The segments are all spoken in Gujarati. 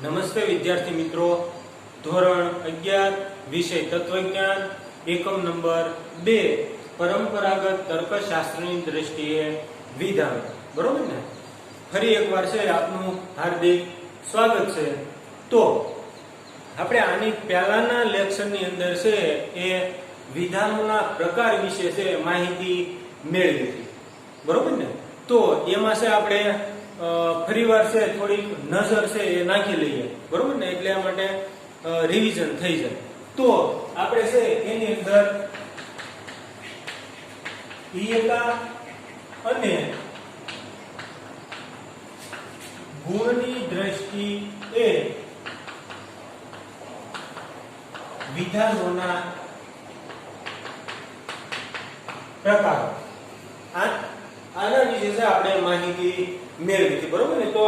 નમસ્તે વિદ્યાર્થી મિત્રો, ધોરણ 11 વિષય તત્વજ્ઞાન એકમ નંબર 2 પરંપરાગત તર્કશાસ્ત્રની દ્રષ્ટિએ વિધાન. બરોબર ને? ફરી એકવાર છે આપનું હાર્દિક સ્વાગત છે. તો આપણે આની પહેલાના લેક્ચરની અંદર છે એ વિધાનોના પ્રકાર વિશે છે માહિતી મેળવી હતી. બરોબર ને? તો એમાં છે આપણે ફરીવાર છે થોડીક નજર છે એ નાખી લઈએ. બરોબર ને? એટલે આ માટે રિવિઝન થઈ જાય. તો આપણે છે એની અંદર ઈયતા અને ગુણની દ્રષ્ટિએ વિધાનોના પ્રકાર આના વિશે છે આપણે માહિતી મેળવી હતી. બરોબર ને? તો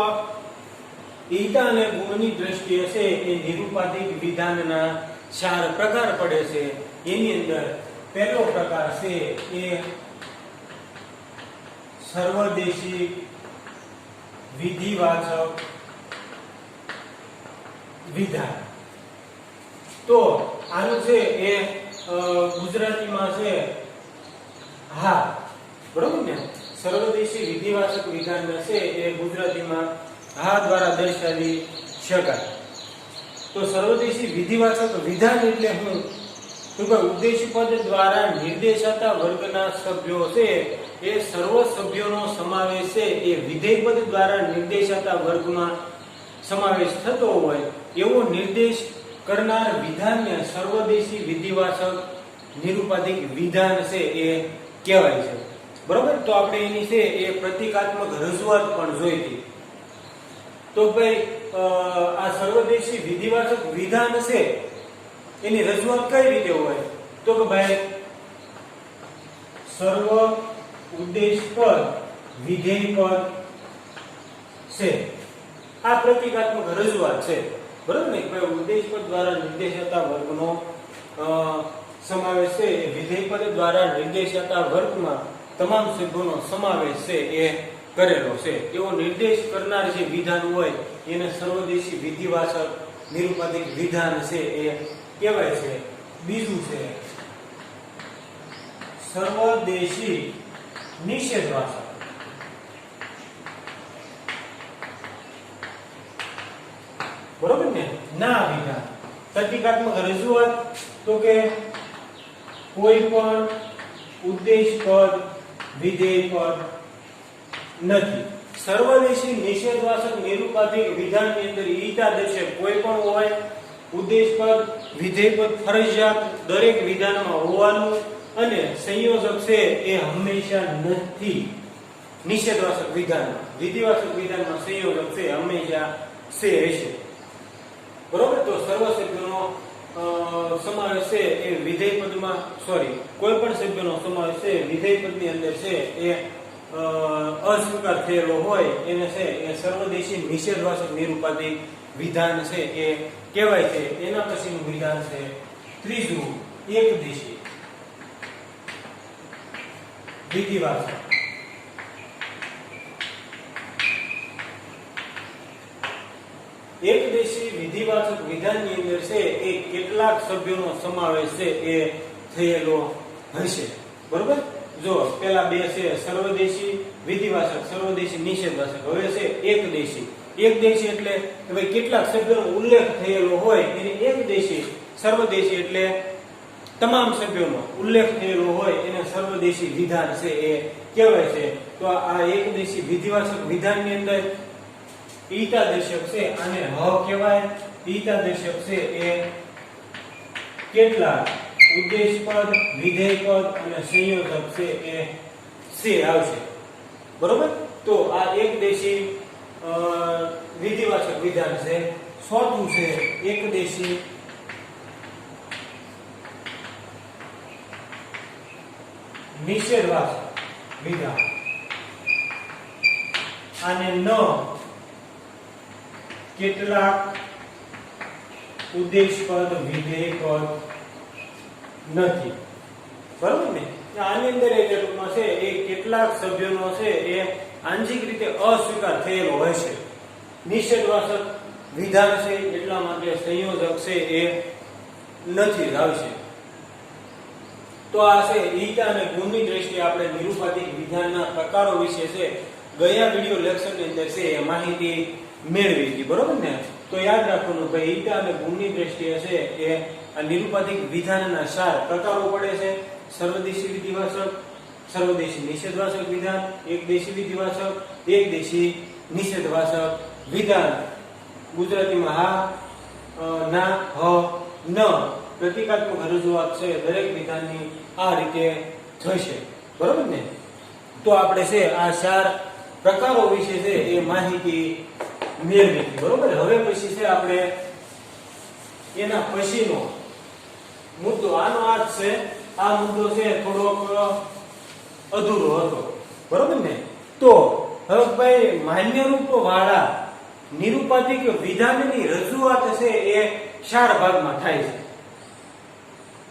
ઈયતા અને ગુણની દ્રષ્ટિએ છે એ નિરૂપાધિક વિધાનના 4 પ્રકાર પડે છે. એની અંદર પહેલો પ્રકાર છે એ સર્વદેશી વિધિવાચક વિધાન. તો આનું છે એ ગુજરાતીમાં છે હા. બરોબર ને? સર્વદેશી વિધિવાચક વિધાન છે એ ગુજરાતીમાં હા દ્વારા દર્શાવી શકાય. તો સર્વદેશી વિધિવાચક વિધાન એટલે શું? તો કે ઉદ્દેશી પદ દ્વારા નિર્દેશાતા વર્ગના સભ્યો છે એ સર્વ સભ્યોનો સમાવેશ છે એ વિધેય પદ દ્વારા નિર્દેશાતા વર્ગમાં સમાવેશ થતો હોય એવો નિર્દેશ કરનાર વિધાનને સર્વદેશી વિધિવાચક નિરૂપાધિક વિધાન છે એ કહેવાય છે. બરોબર? તો આપણે એની છે એ પ્રતિકાત્મક રજૂઆત પણ જોઈ હતી. તો ભાઈ આ સર્વદેશી વિધિવાચક વિધાન છે એની રજૂઆત કઈ રીતે હોય? તો કે ભાઈ સર્વ ઉદ્દેશ પદ વિધેય પદ છે આ પ્રતિકાત્મક રજૂઆત છે. બરોબર ને? ભાઈ ઉદ્દેશ પદ દ્વારા નિર્દેશાતા વર્ગનો સમાવેશ છે એ વિધેય પદ દ્વારા નિર્દેશાતા વર્ગમાં તમામ સભ્યોનો સમાવેશ છે એ કરેલો છે એવો નિર્દેશ કરનાર જે વિધાન હોય એને સર્વદેશી વિધિવાચક નિરૂપાધિક વિધાન છે એ કહેવાય છે. બીજું છે સર્વદેશી નિષેધવાચક. બરોબર ને? ના વિધાન પ્રતિકાત્મક રજૂઆત તો કે કોઈ પણ ઉદ્દેશ પદ વિધેય પદ નથી. સર્વદેશી નિષેધવાચક નિરૂપાધિક વિધાનની અંદર ઈયતા દર્શક કોઈ પણ હોય, ઉદ્દેશ પદ વિધેય પદ ફરજિયાત દરેક વિધાનમાં હોવાનું અને સંયોજક છે એ હંમેશા નથી. નિષેધવાચક વિધાનમાં, વિધિવાચક વિધાનમાં સંયોજક છે હંમેશા છે હશે. બરોબર? તો સર્વ સભ્યોનો સમાવેશ છે એ વિધેય પદમાં કોઈ પણ સભ્યનો સમાવેશ છે વિધેય પદની અંદર છે એ અસ્વીકાર થયેલો હોય એને છે એ સર્વદેશી નિષેધવાચક નિરૂપાધિક વિધાન છે એ કહેવાય છે. એના પછીનું વિધાન છે ત્રીજું એકદેશી વિધિવાચક. એકદેશી વિધિવાચક વિધાનની અંદર છે એ કેટલાક સભ્યોનો સમાવેશ છે એ થયેલો હશે. બરોબર? જો પેલા બે છે સર્વદેશી વિધિવાચક, સર્વદેશી નિષેધવાચક. હવે છે એકદેશી. એકદેશી એટલે કે ભાઈ કેટલાક સભ્યોનો ઉલ્લેખ થયેલો હોય એને એકદેશી. સર્વદેશી એટલે તમામ સભ્યોનો ઉલ્લેખ થયેલો હોય એને સર્વદેશી વિધાન છે એ કહેવાય છે. તો આ એકદેશી વિધિવાચક વિધાનની અંદર ઈયતા દર્શક છે આને હ કહેવાય. ઈયતા દર્શક છે એ કેટલાક ઉદ્દેશ પદ વિધેય પદ અને સંયોજક છે એ છે આવશે. બરોબર? તો આ એકદેશી વિધિવાચક વિધાન છે. ચોથું છે એકદેશી નિષેધવાચક વિધાન. આને ન કેટલાક ઉદ્દેશ પદ વિધેય પદ નથી. બરોબર ને? આની અંદર એ ટૂંકમાં છે એ કેટલાક સભ્યોનો છે એ આંશિક રીતે અસ્વીકાર થયેલો હોય છે. નિષેધવાચક વિધાન છે એટલા માટે સંયોજક છે એ નથી જ આવશે. તો આ છે ઈટા અને ગુણની દ્રષ્ટિએ આપણે નિરૂપાધિક વિધાનના પ્રકારો વિશે છે ગયા વિડિયો લેક્ચરની અંદર છે એ માહિતી મેળવી હતી, બરોબર ને? તો યાદ રાખવાનું ભાઈ ઈટા અને ગુણની દ્રષ્ટિએ છે એ આ નિરૂપાધિક વિધાનના 4 પ્રકારો પડે છે: સર્વદેશી વિધિવાચક, સર્વદેશી નિષેધવાચક વિધાન, એકદેશી વિધિવાચક, એકદેશી નિષેધવાચક વિધાન. ગુજરાતીમાં હા, ના, હ, ન પ્રતિકાત્મક રજૂઆત છે દરેક વિધાનની આ રીતે થશે, બરોબર ને? તો આપણે છે આ 4 પ્રકારો વિશે છે એ માહિતી મેળવી હતી, બરોબર? હવે પછી છે આપણે એના પછીનો મુદ્દો આનો આ જ છે. આ મુદ્દો છે થોડોક અધૂરો હતો, બરોબર ને? તો હવે ભાઈ માન્ય રૂપ વાળા નિરૂપાધિક વિધાનની રજૂઆત છે એ 4 ભાગમાં થાય છે,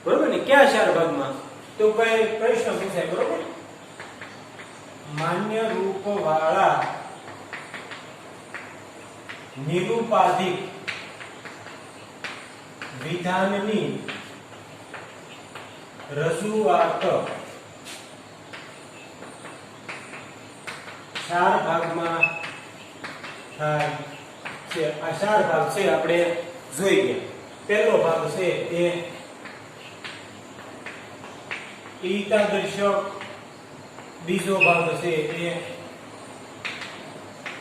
બરોબર ને? કયા 4 ભાગમાં? તો ભાઈ પ્રશ્ન પૂછાય, બરોબર? માન્ય રૂપ વાળા નિરૂપાધિક વિધાનની રજૂઆત 4 ભાગમાં થાય છે. આ 4 ભાગ છે આપણે જોઈ ગયા. પહેલો ભાગ છે એ ઈટા દર્શક, બીજો ભાગ છે એ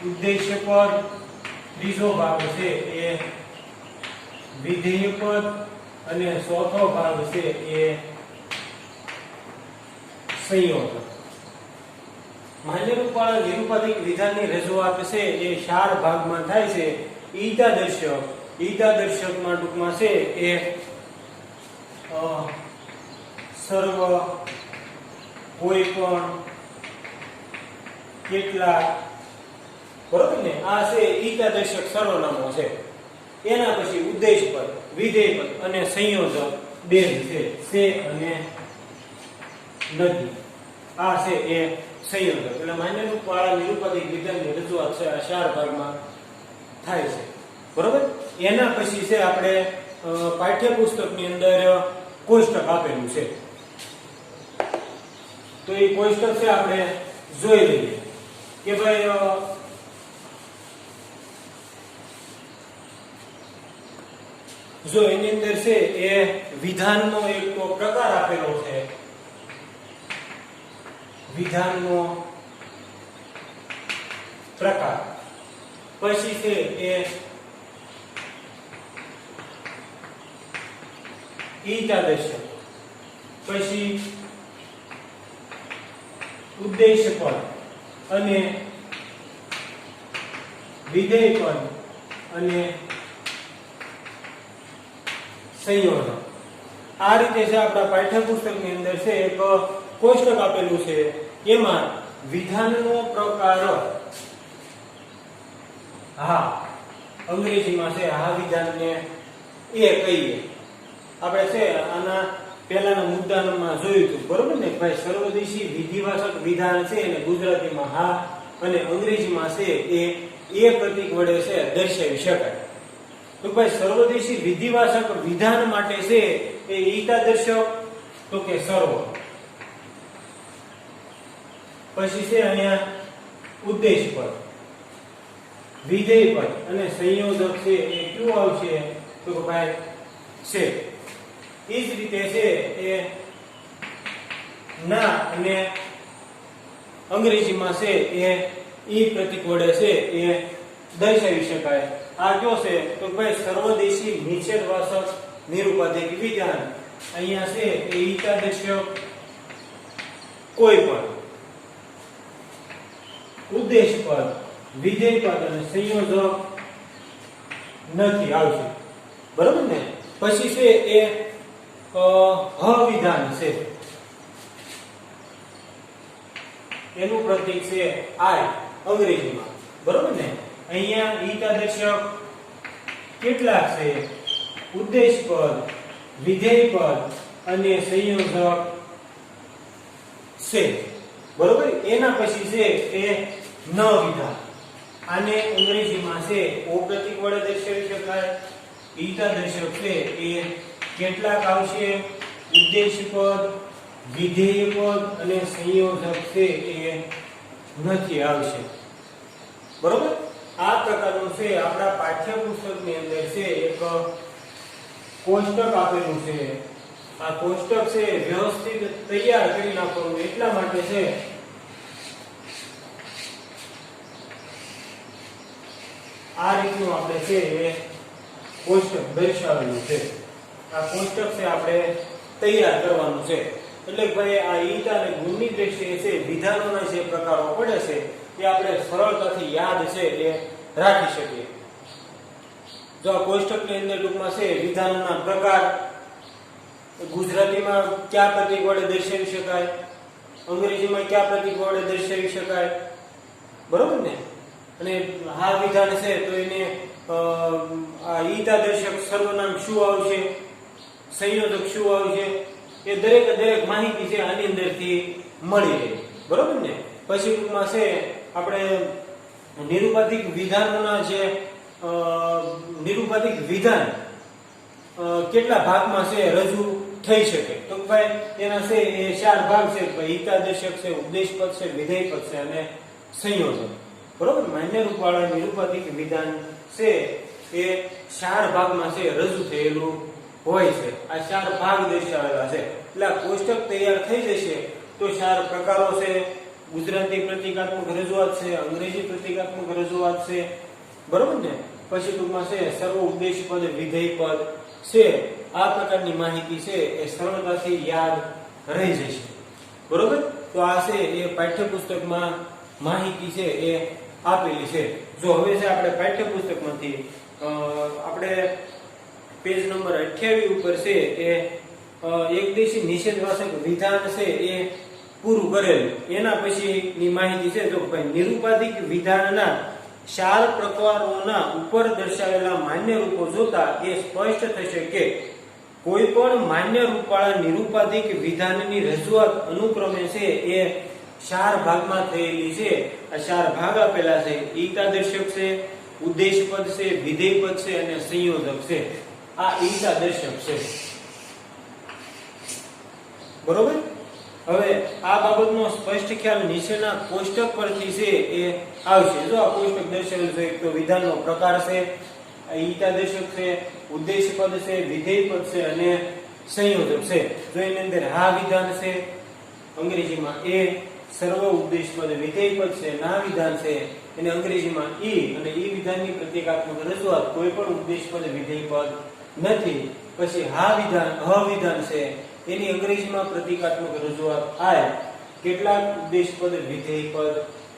ઉદ્દેશ્ય પદ, ત્રીજો ભાગ છે એ વિધેય પદ અને ચોથો ભાગ છે એ સંયોજક. માન્ય રૂપ વાળા નિરૂપાધિક વિધાનની રજૂઆત છે એ 4 ભાગમાં થાય છે. ઈટા દર્શકમાં ટૂંકમાં છે એ સર્વ, કોઈ પણ, કેટલાક, બરોબર ને? આ છે ઈટા દર્શક સર્વનામો છે. એના પછી ઉદ્દેશ પદ, વિધેય પદ અને સંયોજક બે છે અને નથી. આ છે એ સંયોજક. એટલે માન્ય રૂપ વાળા નિરૂપાધિક વિધાનની રજૂઆત છે આ 4 ભાગમાં થાય છે, બરોબર? એના પછી છે આપણે પાઠ્યપુસ્તકની અંદર કોષ્ટક આપેલું છે. તો એ કોષ્ટક છે આપણે જોઈ લઈએ કે ભાઈ જો એની અંદર છે એ વિધાનનો એક તો પ્રકાર આપેલો છે. વિધાનનો પ્રકાર, પછી છે એ ઈટા દર્શક, પછી ઉદ્દેશ્ય પદ અને વિધેય પદ અને સંયોજક. આ રીતે છે આપણા પાઠ્યપુસ્તકની અંદર છે એક કોષ્ટક આપેલું છે. એમાં વિધાનનો પ્રકાર હા, અંગ્રેજીમાં છે હા વિધાનને એ કહીએ. આપણે છે આના પહેલાના મુદ્દામાં જોયું હતું, બરોબર ને? ભાઈ સર્વદેશી વિધિવાચક વિધાન છે અને ગુજરાતીમાં હા અને અંગ્રેજીમાં છે એ પ્રતીક વડે છે દર્શાવી શકાય. તો ભાઈ સર્વદેશી વિધિવાચક વિધાન માટે છે એ ઈટા દર્શક તો કે સર્વ, પછી છે અહીંયા ઉદ્દેશ પદ, વિધેય પદ અને સંયોજક છે એ કયું આવશે? તો કે ભાઈ છે. એ જ રીતે છે એ ના અને અંગ્રેજીમાં છે એ ઈ પ્રતીક વડે છે એ દર્શાવી શકાય. આ કયો છે? તો ભાઈ સર્વદેશી નિષેધવાચક નિરૂપાધિક વિધાન. અહીંયા છે એ ઈટા દર્શક, કોઈ પણ, ઉદ્દેશ પદ, વિધેય પદ અને સંયોજક નથી આવશે, બરોબર ને? પછી છે એ હ વિધાન છે. એનું પ્રતીક છે આઈ અંગ્રેજીમાં, બરોબર ને? અહીંયા ઈટા દર્શક કેટલાક છે? ઉદ્દેશ પદ, વિધેય પદ અને સંયોજક છે, બરોબર? એના પછી છે એ ન વિધાન. આને અંગ્રેજીમાં છે ઓ પ્રતીક વડે દર્શાવી શકાય. ઈટા દર્શક છે એ કેટલાક આવશે, ઉદ્દેશ્ય પદ, વિધેય પદ અને સંયોજક છે એ નથી આવશે. બરોબર? આ પ્રકારનું છે આપણા પાઠ્યપુસ્તકની અંદર છે એક કોષ્ટક આપેલું છે. આ કોષ્ટક છે વ્યવસ્થિત તૈયાર કરી નાખવાનું એટલા માટે છે આ રીતનું આપણે છે એ કોષ્ટક દર્શાવેલું છે. આ કોષ્ટક છે આપણે તૈયાર કરવાનું છે. એટલે ભાઈ આ ઈટા અને ગુણની દ્રષ્ટિએ છે વિધાનોના જે પ્રકારો પડે છે એ આપણે સરળતાથી યાદ છે એ રાખી શકીએ. જો આ કોષ્ટકની અંદર ટૂંકમાં છે વિધાનોના પ્રકાર, ગુજરાતીમાં કયા પ્રતીક વડે દર્શાવી શકાય, અંગ્રેજીમાં કયા પ્રતીક વડે દર્શાવી શકાય. બરોબર ને? અને આ વિધાન છે તો એને આ ઈટા દર્શક સર્વનામ શું આવશે, સંયોજક શું આવશે, એ દરેક માહિતી છે આની અંદરથી મળી રહે. બરોબર ને? પછી ટૂંકમાં છે આપણે નિરૂપાધિક વિધાનોના જે નિરૂપાધિક વિધાન કેટલા ભાગમાં છે રજૂ થઈ શકે. તો ભાઈ એના છે એ 4 ભાગ છે. ઈટા દર્શક છે, ઉદ્દેશ પદ છે, વિધેય પદ છે અને સંયોજક. બરોબર? માન્ય રૂપવાળા નિરૂપાધિક વિધાન છે એ 4 ભાગમાં છે રજૂ થયેલું હોય છે. આ 4 ભાગ દર્શાવેલા છે. એટલે આ કોષ્ટક તૈયાર થઈ જશે તો 4 પ્રકારો છે. ગુજરાતી પ્રતીકાત્મક રજૂઆત છે, અંગ્રેજી પ્રતીકાત્મક રજૂઆત છે. બરોબર ને? પછી ટૂંકમાં છે સર્વ ઉદ્દેશ પદ, વિધેય પદ છે. આ પ્રકારની માહિતી છે એ સરળતાથી યાદ રહી જશે. બરોબર? તો આ છે એ પાઠ્યપુસ્તકમાં માહિતી છે એ આપેલી છે. જો હવે છે આપણે પાઠ્યપુસ્તકમાંથી આપણે પેજ નંબર 28 ઉપર છે એ એકદેશી નિષેધવાચક વિધાન છે એ પૂરું કરેલું. એના પછીની માહિતી છે જો ભાઈ નિરૂપાધિક વિધાનના 4 પ્રકારોના ઉપર દર્શાવેલા માન્ય રૂપો જોતા એ સ્પષ્ટ થશે કે કોઈ પણ માન્ય રૂપવાળા નિરૂપાધિક વિધાનની રજૂઆત અનુક્રમે છે એ 4 ભાગમાં થયેલી છે. આ 4 ભાગ આપેલા છે. ઈટા દર્શક છે, ઉદ્દેશ પદ છે, વિધેય પદ છે અને સંયોજક છે. આ ઈટા દર્શક છે. બરોબર? હવે આ બાબતનો સ્પષ્ટ ખ્યાલ નીચેના કોષ્ટક પરથી છે એ આવશે. જો આ કોષ્ટક દર્શાવેલું છે તો વિધાનનો પ્રકાર છે, ઈટા દર્શક છે, ઉદ્દેશ પદ છે, વિધેય પદ છે અને સંયોજક છે. જો એની અંદર હા વિધાન છે, અંગ્રેજીમાં એ, સર્વ ઉદ્દેશ પદ વિધેય પદ છે, ના વિધાન છે એને અંગ્રેજીમાં ઈ, અને ઈ વિધાનની પ્રતીકાત્મક રજૂઆત કોઈ પણ ઉદ્દેશ પદ વિધેય પદ નથી. પછી હા વિધાન, હ વિધાન છે એની અંગ્રેજીમાં પ્રતીકાત્મક રજૂઆત આય. કેટલાક ઉદ્દેશ પદ વિધેય પદ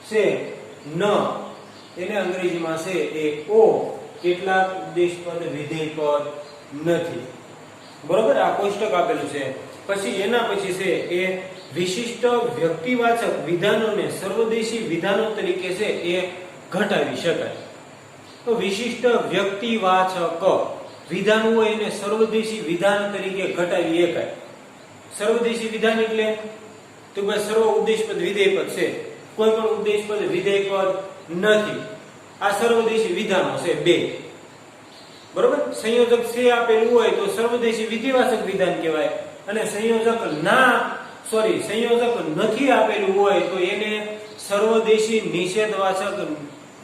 છે ન, એને અંગ્રેજીમાં છે એ ઓ. કેટલાક ઉદ્દેશ પદ વિધેય પદ નથી. બરોબર? આ કોષ્ટક આપેલું છે. પછી એના પછી છે એ વિશિષ્ટ વ્યક્તિવાચક વિધાનોને સર્વદેશી વિધાનો તરીકે છે એ ઘટાડી શકાય. તો વિશિષ્ટ વ્યક્તિવાચક વિધાન હોય એને સર્વદેશી વિધાન તરીકે ઘટાડી શકાય. સર્વદેશી વિધાન એટલે તો ભાઈ સર્વ ઉદ્દેશ પદ વિધેય પદ છે, કોઈ પણ ઉદ્દેશ પદ વિધેય પદ નથી. આ સર્વદેશી વિધાનો છે 2. બરોબર? સંયોજક છે આપેલું હોય તો સર્વદેશી વિધિવાચક વિધાન કહેવાય, અને સંયોજક નથી આપેલું હોય તો એને સર્વદેશી નિષેધવાચક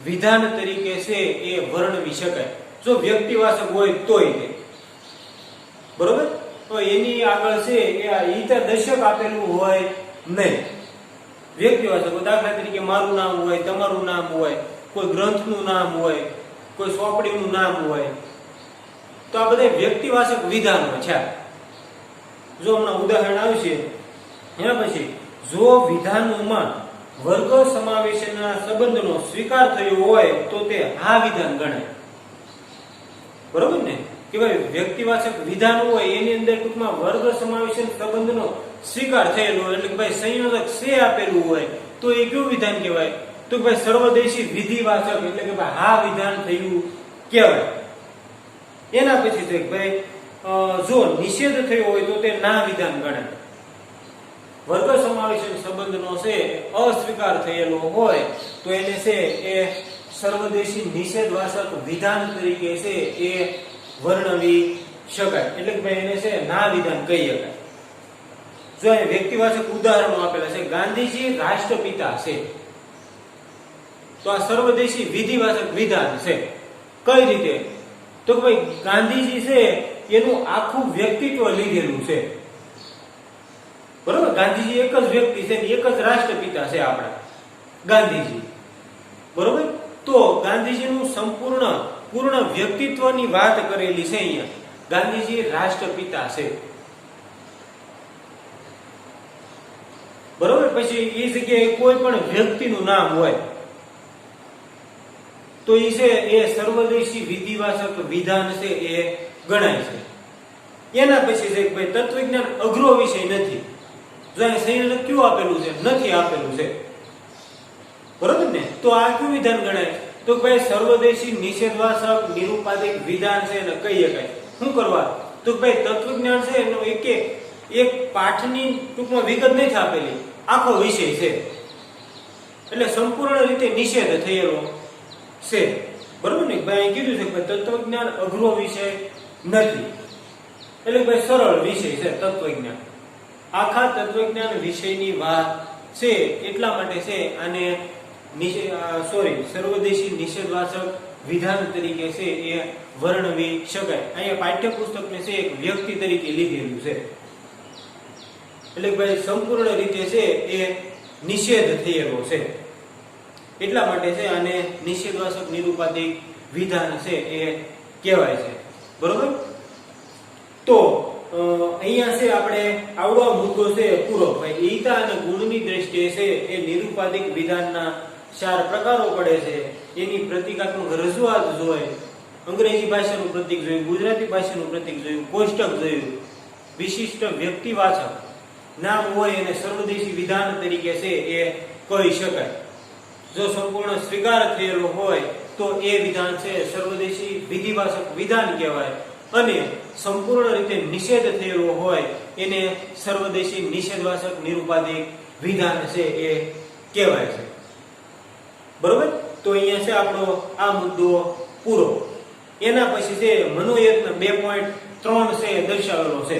વિધાન તરીકે છે એ વર્ણવી શકાય. જો વ્યક્તિવાચક હોય તોય તે. બરોબર? તો એની આગળ છે એ આ ઈટા દર્શક આપેલું હોય નહીં. વ્યક્તિવાચક, દાખલા તરીકે મારું નામ હોય, તમારું નામ હોય, કોઈ ગ્રંથનું નામ હોય, કોઈ સોપડીનું નામ હોય, તો આ બધા વ્યક્તિવાચક વિધાનો છે. જો હમણાં ઉદાહરણ આવશે એના પછી, જો વિધાનોમાં વર્ગ સમાવેશના સંબંધનો સ્વીકાર થયો હોય તો તે હા વિધાન ગણાય. બરોબર ને? કે ભાઈ વ્યક્તિવાચક વિધાન હોય એની અંદર ટૂંકમાં વર્ગ સમાવેશન સંબંધનો સ્વીકાર થયેલો હોય, એટલે કે ભાઈ સંયોજક છે આપેલું હોય તો એ કયું વિધાન કહેવાય? તો ભાઈ સર્વદેશી વિધિવાચક, એટલે કે ભાઈ હા વિધાન થયું કહેવાય. એના પછી તો ભાઈ જો નિષેધ થયો હોય તો તે ના વિધાન ગણાય. વર્ગ સમાવેશન સંબંધનો છે અસ્વીકાર થયેલો હોય તો એને છે એ સર્વદેશી નિષેધવાચક વિધાન તરીકે છે એ વર્ણવી શકાય, એટલે કે ભાઈ એને છે ના વિધાન કહી શકાય. જો અહીં વ્યક્તિવાચક ઉદાહરણો આપેલા છે. ગાંધીજી રાષ્ટ્રપિતા છે, તો આ સર્વદેશી વિધિવાચક વિધાન છે. કઈ રીતે? તો કે ભાઈ ગાંધીજી છે એનું આખું વ્યક્તિત્વ લીધેલું છે. બરોબર, ગાંધીજી એક જ વ્યક્તિ છે, એક જ રાષ્ટ્રપિતા છે આપણા ગાંધીજી. બરોબર, તો ગાંધીજીનું પૂર્ણ વ્યક્તિત્વની વાત કરેલી છે અહીંયા. ગાંધીજી રાષ્ટ્રપિતા છે. બરોબર, પછી એ જગ્યાએ કોઈ પણ વ્યક્તિનું નામ હોય તો એ છે એ સર્વદેશી વિધિવાચક વિધાન છે એ ગણાય છે. એના પછી છે ભાઈ તત્વજ્ઞાન અઘરો વિષય નથી. જો અહીં સંયોજક ક્યું આપેલું છે? નથી આપેલું છે. બરોબર ને? તો આ કયું વિધાન ગણાય? તો ભાઈ સર્વદેશી નિષેધવાચક નિરૂપાધિક વિધાન છે એને કહી શકાય. શું કરવા? તો ભાઈ તત્વજ્ઞાન છે એનો એક પાઠની ટૂંકમાં વિગત નથી આપેલી, આખો વિષય છે, એટલે સંપૂર્ણ રીતે નિષેધ થયેલો છે. બરોબર ને? ભાઈ કીધું છે કે તત્વજ્ઞાન અઘરો વિષય નથી, એટલે ભાઈ સરળ વિષય છે તત્વજ્ઞાન. આખા તત્વજ્ઞાન વિષયની વાત છે, એટલા માટે છે આને સર્વદેશી નિષેધવાચક વિધાન તરીકે છે એ વર્ણવી શકાય. અહીંયા પાઠ્યપુસ્તકને છે એક વ્યક્તિ તરીકે લીધેલું છે, એટલે ભાઈ સંપૂર્ણ રીતે છે એ નિષેધ થયેલો છે, એટલા માટે છે આને નિષેધવાચક નિરૂપાધિક વિધાન છે એ કહેવાય છે. બરોબર, તો અહીંયા છે આપણે આવડો મુદ્દો છે પૂરો. ભાઈ ઈતા અને ગુણની દ્રષ્ટિએ છે એ નિરૂપાધિક વિધાનના 4 પ્રકારો પડે છે. એની પ્રતીકાત્મક રજૂઆત જોઈ, અંગ્રેજી ભાષાનું પ્રતીક જોયું, ગુજરાતી ભાષાનું પ્રતીક જોયું, કોષ્ટક જોયું, વિશિષ્ટ વ્યક્તિવાચક નામ હોય એને સર્વદેશી વિધાન તરીકે છે એ કહી શકાય. જો સંપૂર્ણ સ્વીકાર થયેલો હોય તો એ વિધાન છે સર્વદેશી વિધિવાચક વિધાન કહેવાય, અને સંપૂર્ણ રીતે નિષેધ થયેલો હોય એને સર્વદેશી નિષેધવાચક નિરૂપાધિક વિધાન છે એ કહેવાય છે. બરોબર, તો અહીંયા છે આપણો આ મુદ્દો પૂરો. એના પછી છે મનોયત્ન 2.3 છે દર્શાવેલો છે.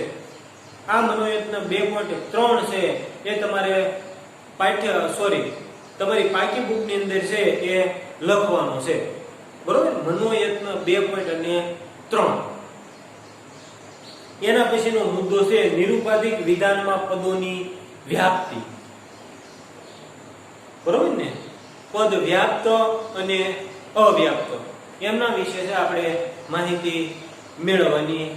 આ મનોયત્ન 2.3 છે એ તમારે તમારી પાકી બુક ની અંદર છે એ લખવાનો છે. બરોબર, મનોયત્ન 2.3. એના પછીનો મુદ્દો છે નિરૂપાધિક વિધાનમાં પદોની વ્યાપ્તિ. બરોબર ને? પદ વ્યાપ્ત અને અવ્યાપ્ત એમના વિશે છે આપણે માહિતી મેળવવાની